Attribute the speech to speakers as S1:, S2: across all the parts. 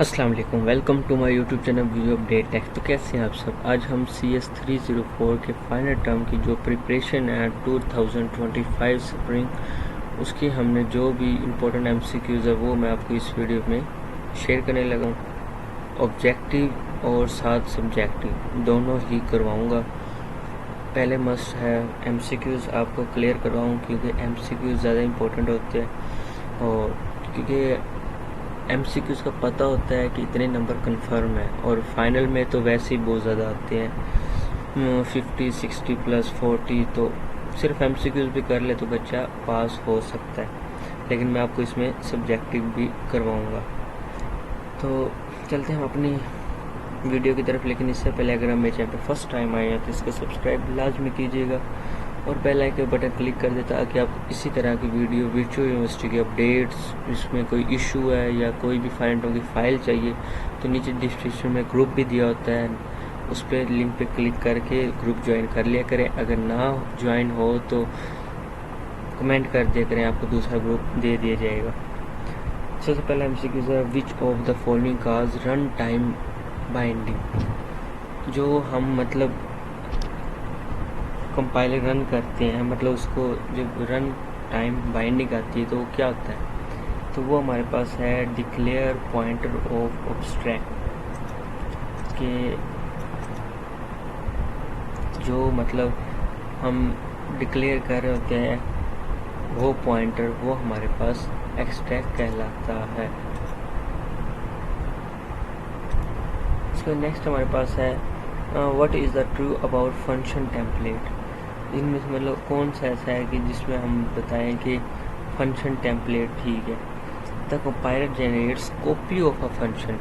S1: अस्सलाम वालेकुम, welcome to my YouTube channel video update text. तो कैसे हैं आप सब। आज हम CS 304 के फाइनल टर्म की जो प्रिपरेशन है 2025 स्प्रिंग, उसकी हमने जो भी इम्पोर्टेंट MCQs है वो मैं आपको इस वीडियो में शेयर करने लगा हूँ। ऑब्जेक्टिव और साथ सब्जेक्टिव दोनों ही करवाऊँगा। पहले मस्ट है MCQs आपको क्लियर करवाऊँ, क्योंकि MCQs ज़्यादा इम्पोर्टेंट होते हैं और क्योंकि MCQs का पता होता है कि इतने नंबर कंफर्म है, और फाइनल में तो वैसे ही बहुत ज़्यादा आते हैं 50, 60 प्लस 40। तो सिर्फ MCQs भी कर ले तो बच्चा पास हो सकता है, लेकिन मैं आपको इसमें सब्जेक्टिव भी करवाऊँगा। तो चलते हैं हम अपनी वीडियो की तरफ, लेकिन इससे पहले अगर हम मेरे चैनल पर फर्स्ट टाइम आए हैं तो इसको सब्सक्राइब लाजमी कीजिएगा और बेल आइकन बटन क्लिक कर देता ताकि आप इसी तरह की वीडियो वर्चुअल यूनिवर्सिटी के अपडेट्स, इसमें कोई इशू है या कोई भी फाइंड की फ़ाइल चाहिए तो नीचे डिस्क्रिप्शन में ग्रुप भी दिया होता है, उस पर लिंक पे क्लिक करके ग्रुप ज्वाइन कर लिया करें। अगर ना ज्वाइन हो तो कमेंट कर दिया करें, आपको दूसरा ग्रुप दे दिया जाएगा। सबसे पहले MCQs है, which of the following cause run time binding. जो हम मतलब कंपाइलर रन करते हैं, मतलब उसको जब रन टाइम बाइंडिंग आती है तो वो क्या होता है, तो वो हमारे पास है डिक्लेयर पॉइंटर ऑफ ऑब्स्ट्रैक्ट के जो मतलब हम डिक्लेयर कर रहे होते हैं वो पॉइंटर, वो हमारे पास एक्सट्रैक्ट कहलाता है। इसके नेक्स्ट हमारे पास है what is the true about function template. इनमें से मतलब कौन सा ऐसा है कि जिसमें हम बताएं कि फंक्शन टेम्पलेट ठीक है। The compiler generates copy of a function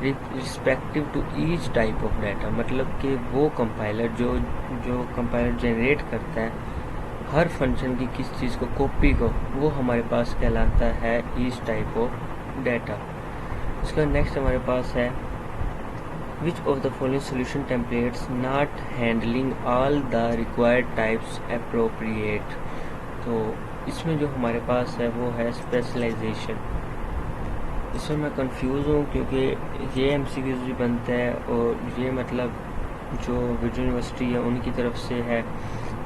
S1: respective to each type of data. मतलब कि वो कंपाइलर जो कंपाइलर जनरेट करता है हर फंक्शन की किस चीज़ को, कॉपी को, वो हमारे पास कहलाता है ईच टाइप ऑफ डाटा। उसका नेक्स्ट हमारे पास है Which of the following solution templates not handling all the required types appropriate। तो इसमें जो हमारे पास है वो है स्पेशलाइजेशन। इसमें मैं कंफ्यूज हूँ क्योंकि ये MCQs भी बनता है और ये मतलब जो वर्चुअल यूनिवर्सिटी है उनकी तरफ से है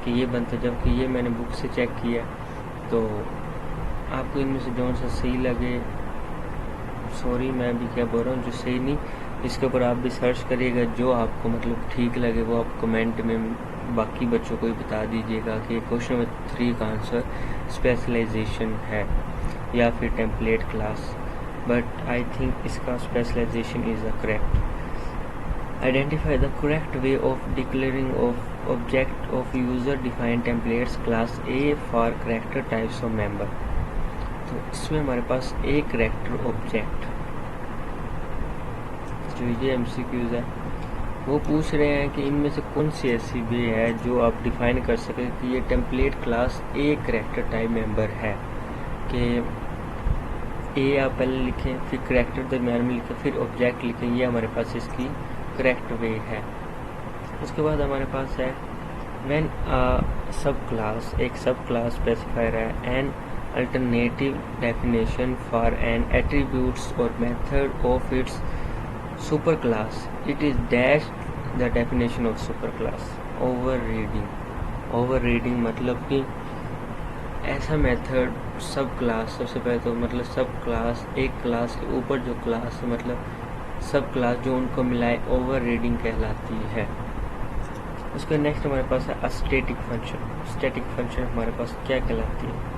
S1: कि ये बनता है, जबकि ये मैंने बुक से चेक किया। तो आपको इनमें से जो सा सही लगे, सॉरी मैं भी क्या बोल रहा हूँ, जो सही नहीं इसके ऊपर आप भी सर्च करिएगा, जो आपको मतलब ठीक लगे वो आप कमेंट में बाकी बच्चों को भी बता दीजिएगा कि क्वेश्चन नंबर 3 का आंसर स्पेशलाइजेशन है या फिर template class, but I think इसका specialisation is the correct. Identify the correct way of declaring of object of user defined templates class A for character types of member. तो इसमें हमारे पास एक करेक्टर ऑब्जेक्ट, जो ये MCQs है वो पूछ रहे हैं कि इनमें से कौन सी ऐसी वे है जो आप डिफाइन कर सकें कि ये template class A character type member है। कि A आप पहले लिखें, फिर करेक्टर दरम्यान में लिखें, फिर ऑब्जेक्ट लिखें, ये हमारे पास इसकी करेक्ट वे है। उसके बाद हमारे पास है व्हेन सब क्लास, एक सब क्लास स्पेसिफायर है an alternative definition for an attributes और method of its super class, it is dash the definition of super class. Overriding मतलब कि ऐसा मेथड सब क्लास, सबसे पहले तो मतलब सब क्लास, एक क्लास के ऊपर जो क्लास है मतलब सब क्लास जो उनको मिलाए ओवर रीडिंग कहलाती है। उसके नेक्स्ट हमारे पास है स्टैटिक फंक्शन। स्टैटिक फंक्शन हमारे पास क्या कहलाती है।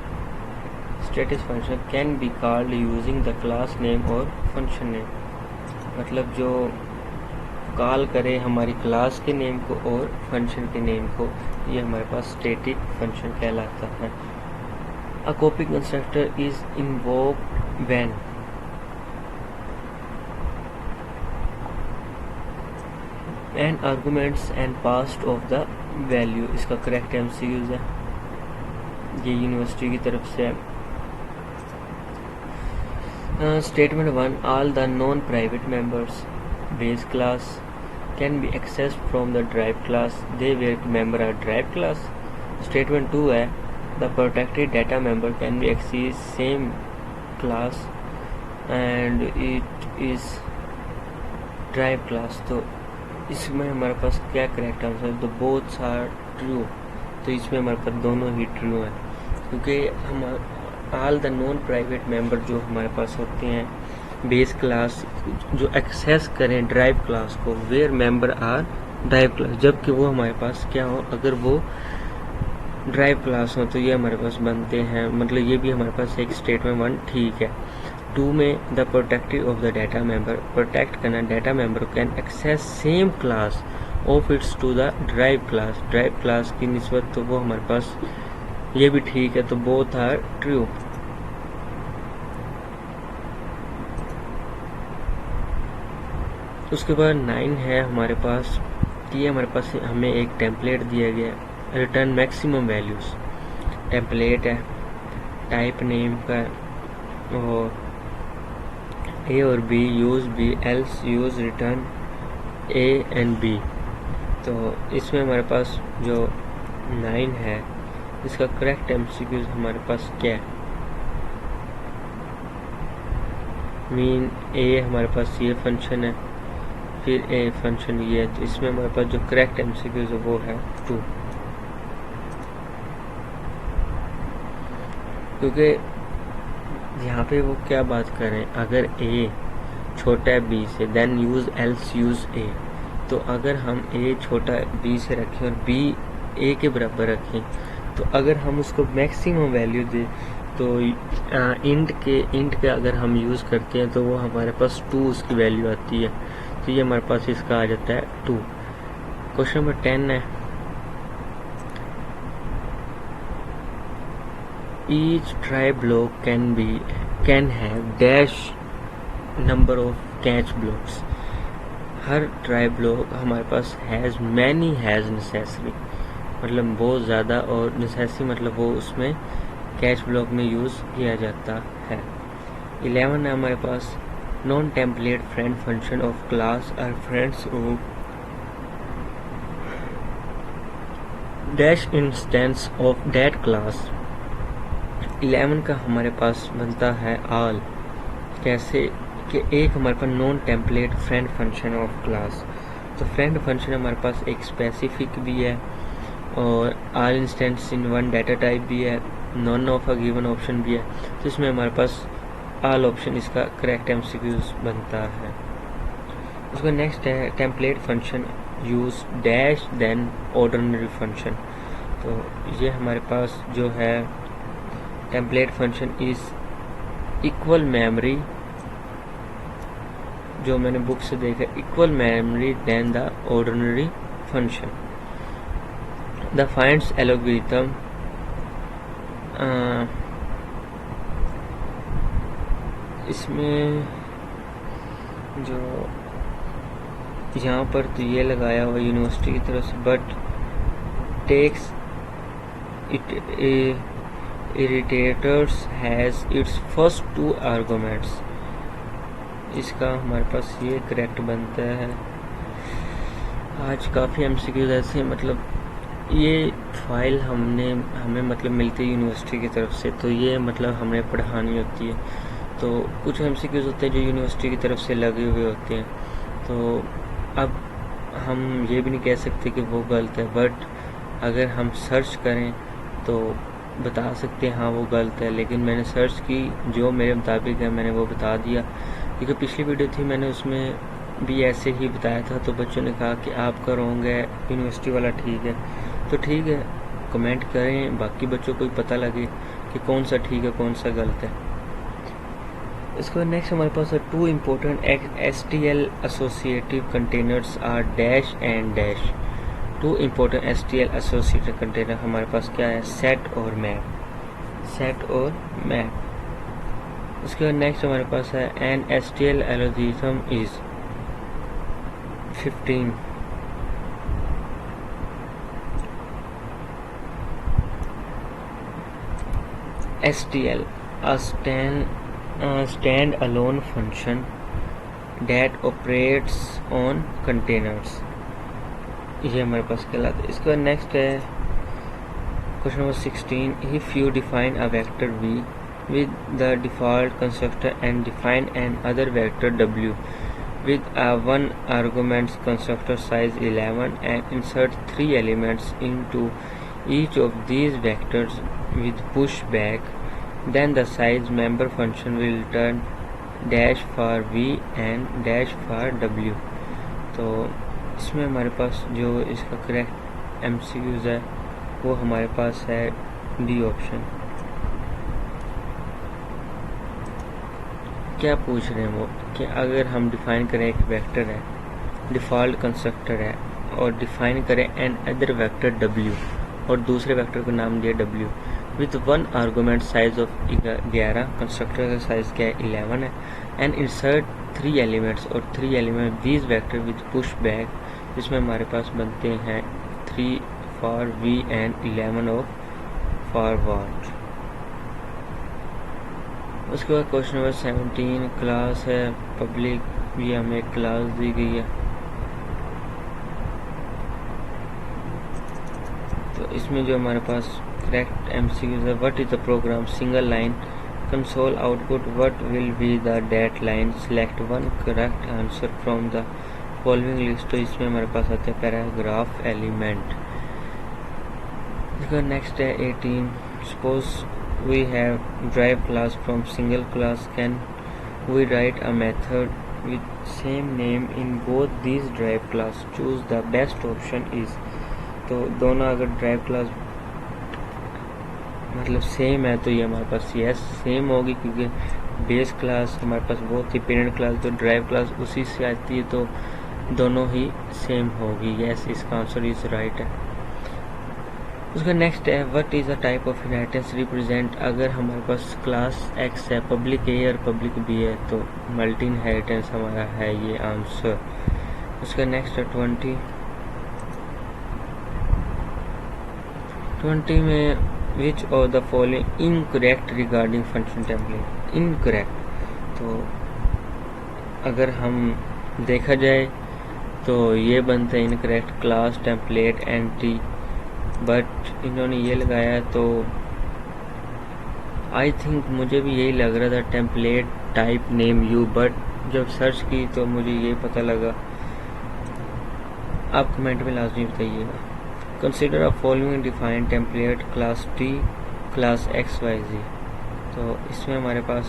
S1: Static function can be called using the class name और फंक्शन नेम, मतलब जो कॉल करे हमारी क्लास के नेम को और फंक्शन के नेम को, ये हमारे पास स्टैटिक फंक्शन कहलाता है। A copy constructor is invoked when an arguments and past of the value. इसका करेक्ट MCQs है, ये यूनिवर्सिटी की तरफ से है। Statement 1, all the non-private members base class can be accessed from the derived class they were member a derived class। Statement 2 है the protected data member can be accessed same class and it is drive class, तो इसमें हमारे पास क्या correct answer है, तो both are true. तो इसमें हमारे पास दोनों ही ट्रू हैं, क्योंकि हम all the non private member जो हमारे पास होते हैं बेस क्लास जो एक्सेस करें ड्राइव क्लास को, where member are drive class, जबकि वो हमारे पास क्या हो, अगर वो ड्राइव क्लास हो तो ये हमारे पास बनते हैं, मतलब ये भी हमारे पास एक स्टेटमेंट 1 ठीक है। 2 में the protective of the data member, protect करना data member can access same class of its to the drive class की निस्बत, तो वो हमारे पास ये भी ठीक है, तो बोथ आर ट्रू। उसके बाद 9 है हमारे पास, ये हमारे पास हमें एक टेम्पलेट दिया गया, रिटर्न मैक्सिमम वैल्यूज टेम्पलेट है, टाइप नेम का, और ए और b, use b, else use, return a and b. तो इसमें हमारे पास जो 9 है इसका करेक्ट एमसीक्यूज हमारे पास क्या है, मीन ए हमारे पास ये फंक्शन है, फिर ए फंक्शन ये है, तो इसमें हमारे पास जो करेक्ट एमसीक्यूज है वो है 2, क्योंकि यहाँ पे वो क्या बात करें, अगर ए छोटा है बी से देन यूज एल्स यूज ए, तो अगर हम ए छोटा बी से रखें और बी ए के बराबर रखें, तो अगर हम उसको मैक्सिमम वैल्यू दें तो इंट के अगर हम यूज़ करते हैं तो वो हमारे पास 2 उसकी वैल्यू आती है, तो ये हमारे पास इसका आ जाता है 2। क्वेश्चन नंबर 10 है, each try block can have dash number of catch blocks। Her try block हमारे पास हैज़ मैनी हैज़ नेसेसरी, मतलब बहुत ज़्यादा, और नेसेसरी मतलब वो उसमें कैच ब्लॉक में यूज़ किया जाता है। 11 है हमारे पास, non template friend function of class are friends of dash instance of that class. 11 का हमारे पास बनता है ऑल, कैसे कि एक हमारे पास non template friend function of class, तो फ्रेंड फंक्शन हमारे पास एक स्पेसिफिक भी है और all instance in one data type भी है, none of a given option भी है, तो इसमें हमारे पास ऑल ऑप्शन इसका करेक्ट एमसीक्यूज बनता है। उसका नेक्स्ट है template function use dash then ordinary function, तो ये हमारे पास जो है template function is equal memory, जो मैंने बुक से देखा, equal memory than the ordinary function. The finds algorithm, इसमें जो यहाँ पर तो ये लगाया हुआ यूनिवर्सिटी की तरफ से, but takes it irritators has its first 2 arguments, इसका हमारे पास ये करेक्ट बनता है। आज काफ़ी एमसीक्यूज ऐसे, मतलब ये फाइल हमें मतलब मिलती है यूनिवर्सिटी की तरफ से, तो ये मतलब हमें पढ़ानी होती है, तो कुछ एमसीक्यूज होते हैं जो यूनिवर्सिटी की तरफ से लगे हुए होते हैं, तो अब हम ये भी नहीं कह सकते कि वो गलत है, बट अगर हम सर्च करें तो बता सकते हैं हाँ वो गलत है, लेकिन मैंने सर्च की, जो मेरे मुताबिक है मैंने वो बता दिया, क्योंकि पिछली वीडियो थी मैंने उसमें भी ऐसे ही बताया था, तो बच्चों ने कहा कि आपका रॉन्ग है, यूनिवर्सिटी वाला ठीक है, तो ठीक है कमेंट करें, बाकी बच्चों को पता लगे कि कौन सा ठीक है कौन सा गलत है। इसके बाद नेक्स्ट हमारे पास है 2 important STL associative containers are dash and dash. 2 important STL associated container हमारे पास क्या है, सेट और मैप। उसके बाद नेक्स्ट हमारे पास है an STL algorithm is 15। STL a stand alone function that operates on containers, ये हमारे पास कहलाता है। इसके बाद नेक्स्ट है question number 16, if you define a vector v with the default constructor and define an other vector w with a one argument constructor size 11 and insert 3 elements into each of these vectors with pushback, then the size member function will return dash for v and dash for w। तो इसमें हमारे पास जो इसका correct MCQs है वो हमारे पास है डी ऑप्शन। क्या पूछ रहे हैं वो कि अगर हम डिफाइन करें एक वेक्टर है, डिफ़ॉल्ट कंस्ट्रक्टर है, और डिफाइन करें एन अदर वेक्टर w और दूसरे वेक्टर का नाम दिया w with one argument size of 11, constructor का साइज क्या है 11 है, एंड इंसर्ट 3 एलिमेंट्स और 3 element these vector with push back, जिसमें हमारे पास बनते हैं 3 for v and 11 of forward. उसके बाद क्वेश्चन नंबर 17 क्लास है पब्लिक, ये हमें क्लास दी गई है। तो इसमें जो हमारे पास करेक्ट MCQs है, what is the program single line console output, what will be the date line, select one correct answer from the following list. तो इसमें हमारे पास आते हैं पैराग्राफ एलिमेंट। नेक्स्ट है 18, suppose we have drive class from single class, can we write a method with same name in both these drive class, choose the best option is। तो दोनों अगर drive class मतलब same है तो ये हमारे पास yes same होगी, क्योंकि बेस क्लास हमारे पास वो थी पेरेंट क्लास, तो ड्राइव क्लास उसी से आती है, तो दोनों ही सेम होगी। यस इसका आंसर इज राइट है। उसका नेक्स्ट है what is the type of inheritance represent, अगर हमारे पास क्लास एक्स है, पब्लिक ए और पब्लिक बी है, तो मल्टी इनहेरिटेंस हमारा है ये आंसर। उसका नेक्स्ट है 20 में which of the following incorrect regarding function template, incorrect. तो अगर हम देखा जाए तो ये बनता है incorrect class template anti, but इन्होंने ये लगाया तो आई थिंक मुझे भी यही लग रहा था template type name you, but जब सर्च की तो मुझे ये पता लगा। आप कमेंट में लाजमी बताइएगा। Consider a following defined template class T class XYZ। तो इसमें हमारे पास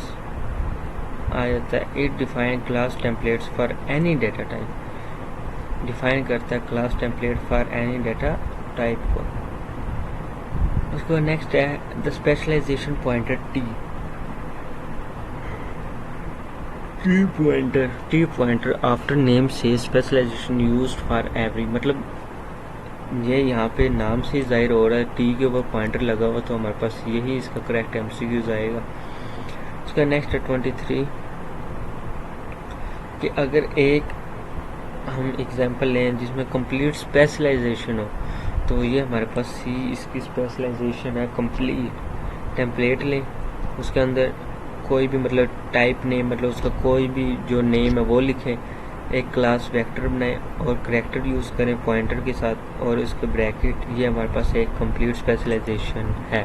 S1: आ जाता है it define class templates for any data type, define करता है class template for any data type को। उसको नेक्स्ट है the specialization pointer T pointer after name से स्पेशलाइजेशन यूज्ड फॉर एवरी, मतलब ये यहाँ पे नाम से जाहिर हो रहा है, टी के ऊपर पॉइंटर लगा हुआ, तो हमारे पास यही इसका करेक्ट MCQs आएगा। उसका नेक्स्ट है 23 कि अगर एक हम एग्जांपल लें जिसमें कंप्लीट स्पेशलाइजेशन हो, तो ये हमारे पास सी इसकी स्पेशलाइजेशन है कंप्लीट। टेम्पलेट लें, उसके अंदर कोई भी मतलब टाइप नेम, मतलब उसका कोई भी जो नेम है वो लिखें, एक क्लास वेक्टर बनाएं और करैक्टर यूज़ करें पॉइंटर के साथ और उसके ब्रैकेट, ये हमारे पास एक कंप्लीट स्पेशलाइजेशन है।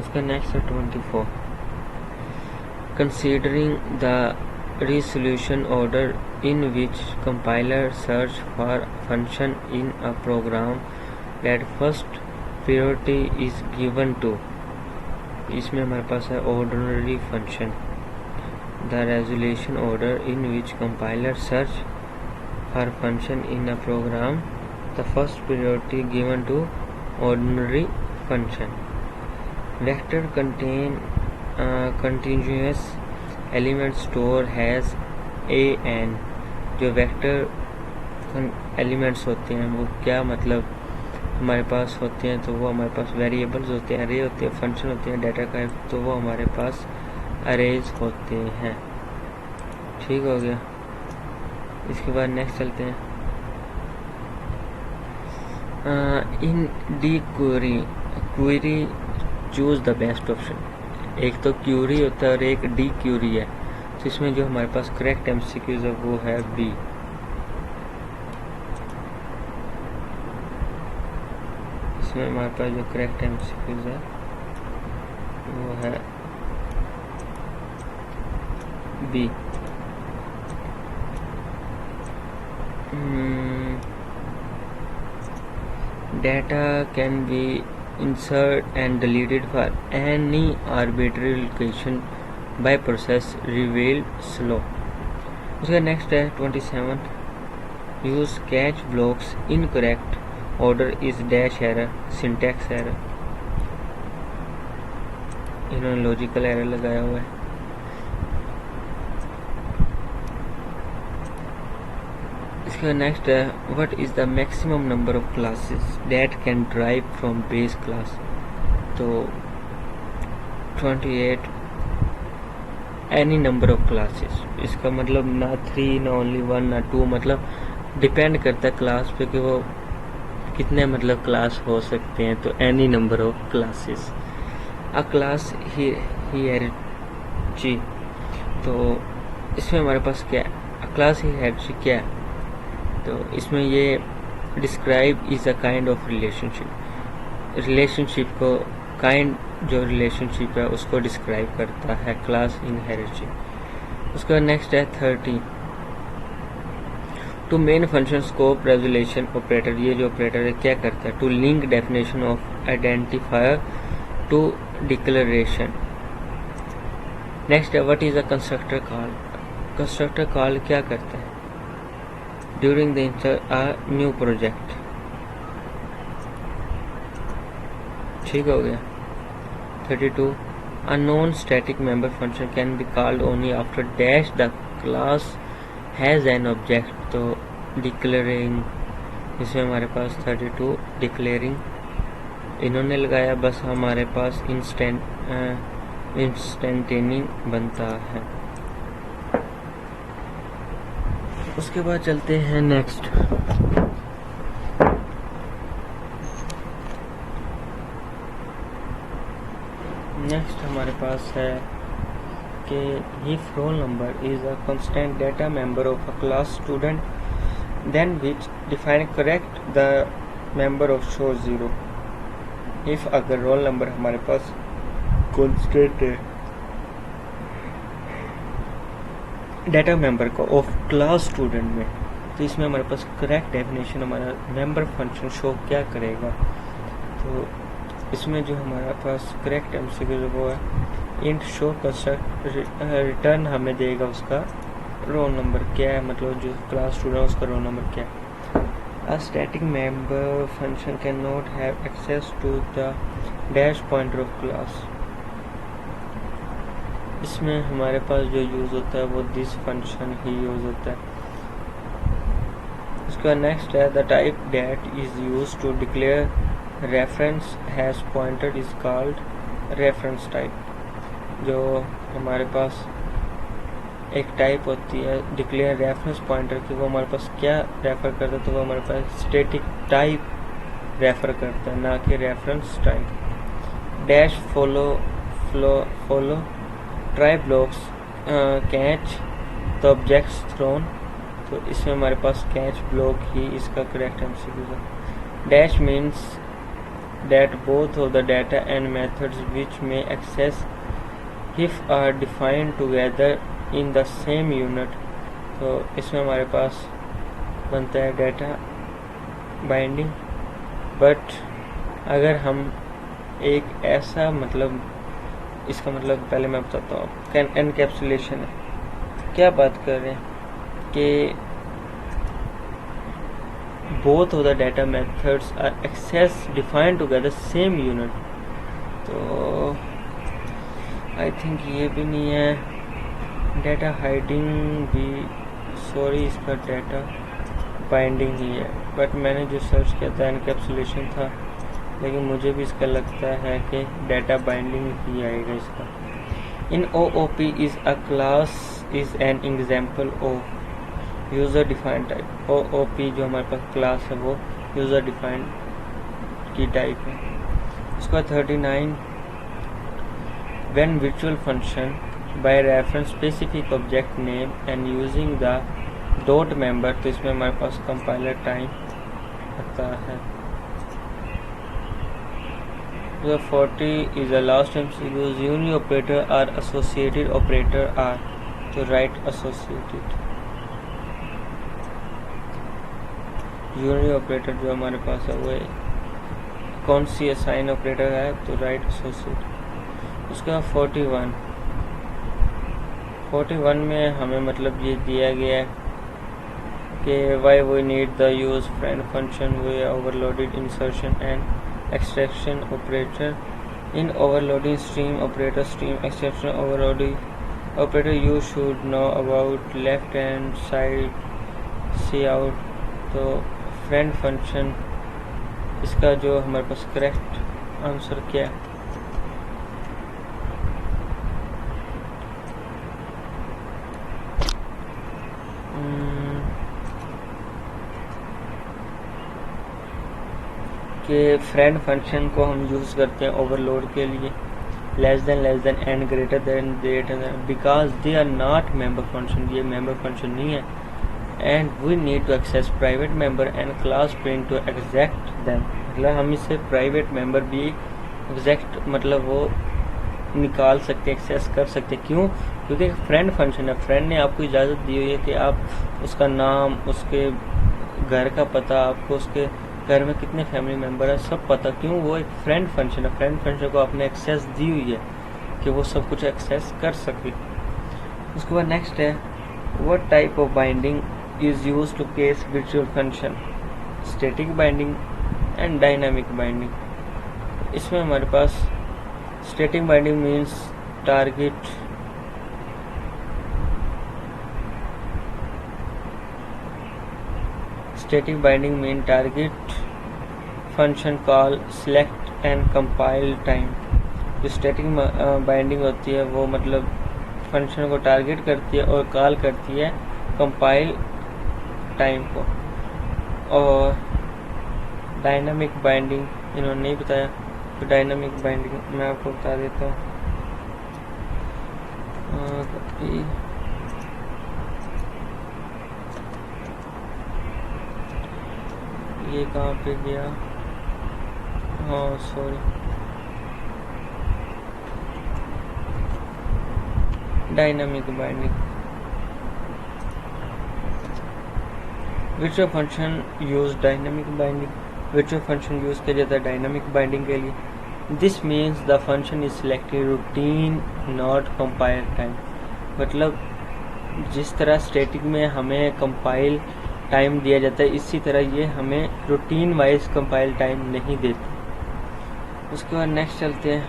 S1: उसका नेक्स्ट है 24 considering the resolution order in which compiler search for function in a program that first priority is given to, इसमें हमारे पास है ordinary function। the resolution order in which compiler search for function in a program the first priority given to ordinary function। vector contain continuous element store has an, जो vector elements होते हैं वो क्या मतलब हमारे पास होते हैं, तो वो हमारे पास वेरिएबल्स होते हैं, अरे होते हैं, फंक्शन होते हैं, डाटा टाइप, तो वो हमारे पास अरेज होते हैं। ठीक हो गया। इसके बाद नेक्स्ट चलते हैं in D query choose the best option. एक तो क्यूरी होता है और एक डी क्यूरी है, तो इसमें जो हमारे पास करेक्ट MCQs है वो है बी। इसमें हमारे पास जो करेक्ट MCQs है वो है B. Data can be inserted and deleted for any arbitrary location by process revealed slow. उसका नेक्स्ट है 27. Use catch blocks incorrect order is dash error syntax error. इन्होंने लॉजिकल एरर लगाया हुआ है. इसका नेक्स्ट है what is the maximum number of classes that can drive from base class. तो 28 any number of classes. इसका मतलब ना 3 ना ओनली 1 ना 2, मतलब डिपेंड करता है क्लास पे कि वो कितने मतलब क्लास हो सकते हैं. तो any number of classes. A class hierarchy. तो इसमें हमारे पास क्या है, अ क्लास हियरची क्या है. तो इसमें ये describe is a kind of relationship को काइंड जो रिलेशनशिप है उसको डिस्क्राइब करता है क्लास इन हायरार्की. उसका नेक्स्ट है 30. To main function scope resolution operator. ये जो ऑपरेटर है क्या करता है, to link definition of identifier to declaration. Next है what is a constructor call. Constructor call क्या करता है, during the install a new project. ठीक हो गया. 32. A non-static member function can be called only after dash the class has an object. तो declaring, इसमें हमारे पास 32 declaring इन्होंने लगाया, बस हमारे पास इंस्टेंटेनिंग बनता है. उसके बाद चलते हैं नेक्स्ट. नेक्स्ट हमारे पास है कि if roll number is a constant data member of a class student then which define correct the member of show 0. if अगर roll number हमारे पास constant है डाटा मेंबर को ऑफ क्लास स्टूडेंट में, तो इसमें हमारे पास करेक्ट डेफिनेशन हमारा मेंबर फंक्शन शो क्या करेगा. तो इसमें जो हमारे पास करेक्ट एमसीक्यू जो वो है इंट शो कंस्ट्रक्ट रिटर्न हमें देगा उसका रोल नंबर क्या है, मतलब जो क्लास स्टूडेंट है उसका रोल नंबर क्या है. A static member function can not have access to the dash pointer of class. इसमें हमारे पास जो यूज़ होता है वो दिस फंक्शन ही यूज़ होता है. उसका नेक्स्ट है the type that is use to declare reference has pointer is called reference type. जो हमारे पास एक टाइप होती है डिक्लेयर रेफरेंस पॉइंटर की, वो हमारे पास क्या रेफर करता है, तो वो हमारे पास स्टैटिक टाइप रेफर करता है, ना कि reference type. Dash follow try blocks catch the objects thrown. तो इसमें हमारे पास कैच ब्लॉक ही इसका करेक्ट एमसीक्यू है. Dash means that both of the data and methods which may access if are defined together in the same unit. तो इसमें हमारे पास बनता है डाटा बाइंडिंग. बट अगर हम एक ऐसा मतलब इसका मतलब पहले मैं बताता हूँ. एनकैप्सुलेशन है, क्या बात कर रहे हैं कि both of the data methods are access defined together same unit. तो आई थिंक ये भी नहीं है. डाटा हाइडिंग भी, सॉरी, इसका डाटा बाइंडिंग ही है. बट मैंने जो सर्च किया था एनकैप्सुलेशन था, लेकिन मुझे भी इसका लगता है कि डाटा बाइंडिंग ही आएगा इसका. इन OOP is a class is an example of user defined type. OOP जो हमारे पास क्लास है वो यूज़र डिफाइंड की टाइप है. उसका 39 when virtual function by reference specific object name and using the dot member. तो इसमें हमारे पास कंपाइलर टाइम आता है. 40 is the last MCQ. Union operator are associated operator are. तो राइट एसोसिएटेड. यूनियन ऑपरेटर जो हमारे पास है वो कौन सी असाइन ऑपरेटर है, तो राइट एसोसिएट। उसके बाद 41 में हमें मतलब ये दिया गया है कि why we need the use friend function we overloaded insertion and extraction operator in overloading stream operator stream extraction overloading operator you should know about left hand side C out. तो फ्रेंड फंक्शन, इसका जो हमारे पास correct answer क्या है, कि friend function को हम यूज़ करते हैं ओवरलोड के लिए, less than and greater than because they are not member function, ये मेंबर फंक्शन नहीं है। And we need to access private member and class print to exact them, मतलब हम इससे प्राइवेट मेंबर भी एग्जैक्ट मतलब वो निकाल सकते, एक्सेस कर सकते। क्यों? क्योंकि फ्रेंड फंक्शन है, फ्रेंड ने आपको इजाज़त दी हुई है कि आप उसका नाम, उसके घर का पता, आपको उसके घर में कितने फैमिली मेम्बर है सब पता। क्यों? वो एक फ्रेंड फंक्शन है, फ्रेंड फंक्शन को आपने एक्सेस दी हुई है कि वो सब कुछ एक्सेस कर सके। उसके बाद नेक्स्ट है what type of binding is use to case virtual function, static binding and dynamic binding. इसमें हमारे पास static binding means target static binding mean target function call select and compile time। जो static binding होती है वो मतलब function को target करती है और कॉल करती है कंपाइल टाइम को। और डायनामिक बाइंडिंग इन्होंने नहीं बताया, तो डायनामिक बाइंडिंग मैं आपको बता देता हूँ। ये कहाँ पे गया? हाँ sorry, dynamic binding. Virtual function use dynamic binding, virtual function use किया जाता है डायनामिक बाइंडिंग के लिए। This means the function is selected routine not compile time, मतलब जिस तरह स्टैटिक में हमें कंपाइल टाइम दिया जाता है, इसी तरह ये हमें रूटीन वाइज कंपाइल टाइम नहीं देती। उसके बाद नेक्स्ट चलते हैं।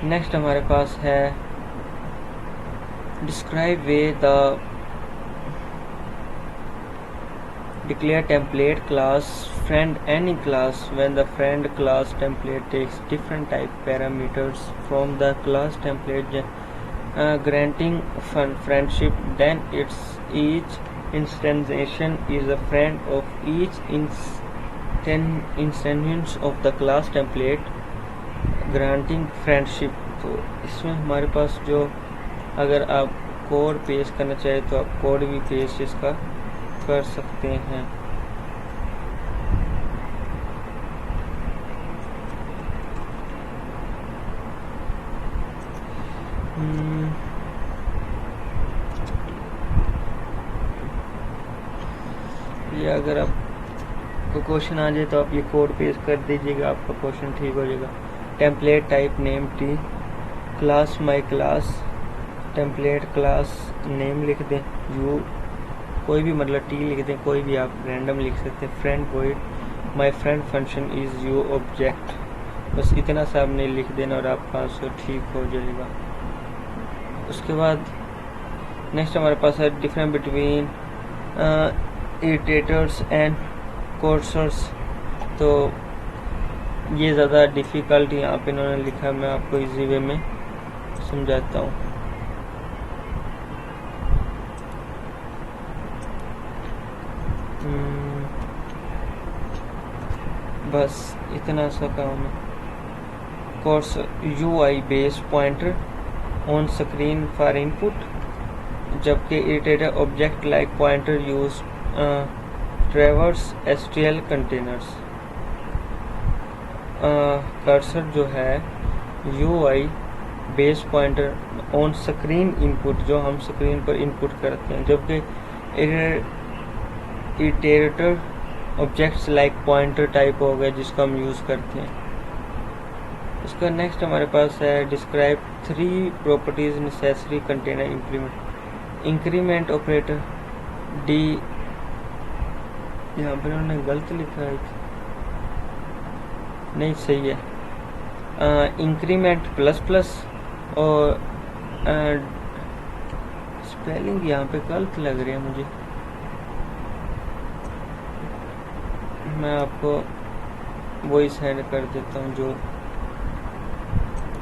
S1: नेक्स्ट हमारे पास है describe way the declare template class friend any class when the friend class template takes different type parameters from the class template granting friendship, then its each instantiation is a friend of each instance of the class template granting friendship। तो इसमें हमारे पास जो अगर आप code पेश करना चाहे तो आप कोड भी पेश इसका कर सकते हैं। ये अगर आपको क्वेश्चन आ जाए तो आप ये कोड पेश कर दीजिएगा, आपका क्वेश्चन ठीक हो जाएगा। Template type name T, class my class, template class name लिख दें, यू कोई भी मतलब टी लिख दें, कोई भी आप रैंडम लिख सकते हैं। Friend void my friend function is you object, बस इतना सा आपने लिख देना और आपका आंसर ठीक हो जाएगा। उसके बाद नेक्स्ट हमारे पास है डिफरेंस बिटवीन इटरेटर्स एंड कोर्सर्स। तो ये ज़्यादा डिफ़िकल्ट यहाँ पे इन्होंने लिखा, मैं आपको इजी वे में समझाता हूँ। बस इतना सा काम है। Cursor UI base pointer on screen for input, जबकि iterator object like pointer use traverse STL containers. Cursor जो है UI base pointer on screen input, जो हम स्क्रीन पर इनपुट करते हैं, जबकि iterator objects like pointer type हो गया जिसको हम यूज़ करते हैं। इसका नेक्स्ट हमारे पास है describe 3 properties necessary container implement. Increment operator D, यहाँ पर उन्होंने गलत लिखा है, नहीं सही है, इंक्रीमेंट प्लस प्लस, और स्पेलिंग यहाँ पे गलत लग रही है मुझे, मैं आपको वही सेंड कर देता हूँ जो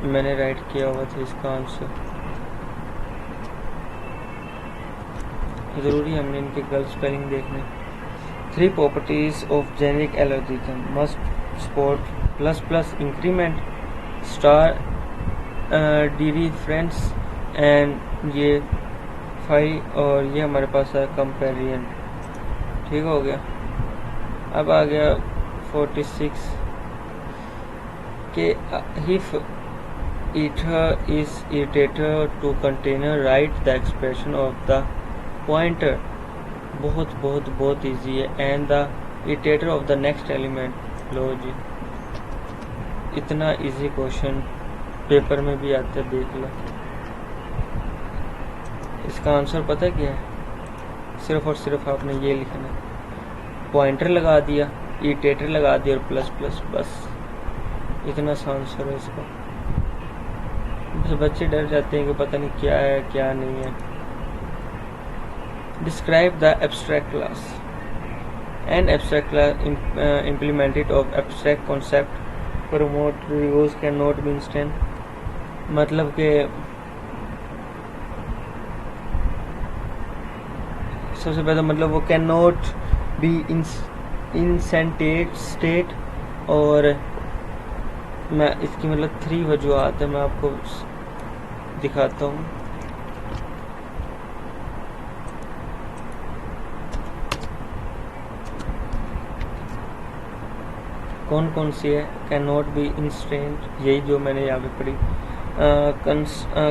S1: मैंने राइट किया हुआ था इसका आंसर। ज़रूरी हमने इनके गलत स्पेलिंग देखने। 3 properties of generic algorithm must support plus plus, increment, star difference and ये 5, और ये हमारे पास है कंपेरिजन। ठीक हो गया। अब आ गया 46 के if iter is iterator to container write the expression of the pointer, बहुत बहुत बहुत इजी है, and the iterator of the next element। लो जी, इतना इजी क्वेश्चन पेपर में भी आता है, देख लो। इसका आंसर पता है क्या है? सिर्फ और सिर्फ आपने ये लिखना है, पॉइंटर लगा दिया, इटरेटर लगा दिया और प्लस प्लस, बस इतना सा आंसर है इसका। बस बच्चे डर जाते हैं कि पता नहीं क्या है क्या नहीं है। Describe the abstract class. An abstract class implemented of abstract concept promote use can not be instant, मतलब के सबसे पहले मतलब वो कैन नॉट बी इंसेंटेड स्टेट, और मैं इसकी मतलब 3 वजूहत है, मैं आपको दिखाता हूँ। कौन कौन सी है? कैन नॉट बी इंस्टेंट, यही जो मैंने यहाँ पे पढ़ी,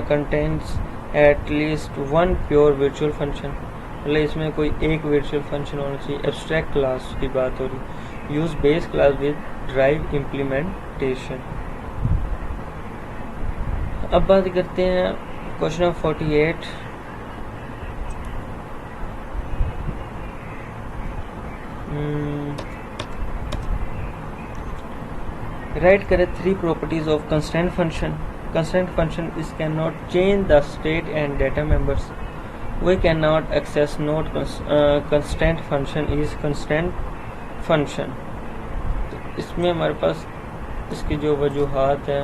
S1: contents at least 1 pure virtual function, मतलब इसमें कोई एक वर्चुअल फंक्शन होना चाहिए। एब्स्ट्रैक्ट क्लास की बात हो रही। Use base class with drive implementation. अब बात करते हैं क्वेश्चन नंबर 48। राइट करें 3 properties of constant function. Constant function is can not change the state and data members, we cannot access not constant function is constant function। तो इसमें हमारे पास इसकी जो वजूहात है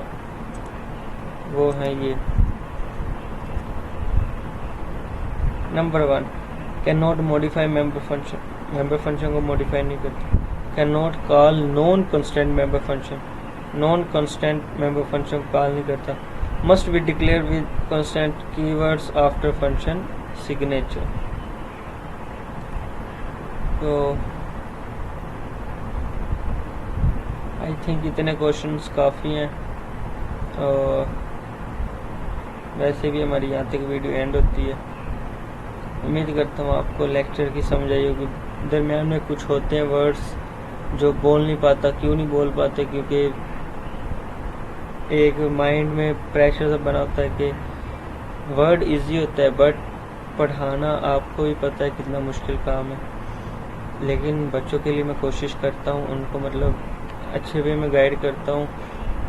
S1: वो है ये। Number 1, can not modify member function, member function को मॉडिफाई नहीं करती। Can not call non constant member function, non constant member function को कॉल नहीं करता। Must be declare with constant keywords after function signature. तो आई थिंक इतने questions काफ़ी हैं, और वैसे भी हमारी यहाँ तक वीडियो एंड होती है। उम्मीद करता हूँ आपको लेक्चर की समझ आई होगी। दरम्यान में कुछ होते हैं वर्ड्स जो बोल नहीं पाता, क्यों नहीं बोल पाते? क्योंकि एक माइंड में प्रेशर सा बना होता है कि वर्ड इजी होता है, बट पढ़ाना आपको भी पता है कितना मुश्किल काम है। लेकिन बच्चों के लिए मैं कोशिश करता हूँ, उनको मतलब अच्छे वे में गाइड करता हूँ।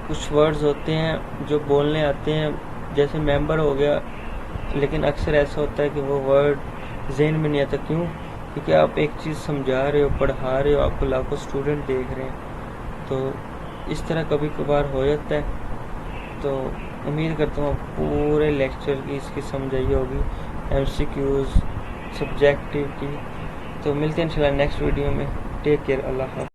S1: कुछ वर्ड्स होते हैं जो बोलने आते हैं, जैसे मेंबर हो गया, लेकिन अक्सर ऐसा होता है कि वो वर्ड ज़हन में नहीं आता। क्यों? क्योंकि आप एक चीज़ समझा रहे हो, पढ़ा रहे हो, आपको लाखों स्टूडेंट देख रहे हैं, तो इस तरह कभी कभार हो जाता है। तो उम्मीद करता हूँ आप पूरे लेक्चर की इसकी समझ आई होगी, MCQs, सब्जेक्टिव की। तो मिलते हैं इंशाल्लाह नेक्स्ट वीडियो में। टेक केयर, अल्लाह हाफ़िज़।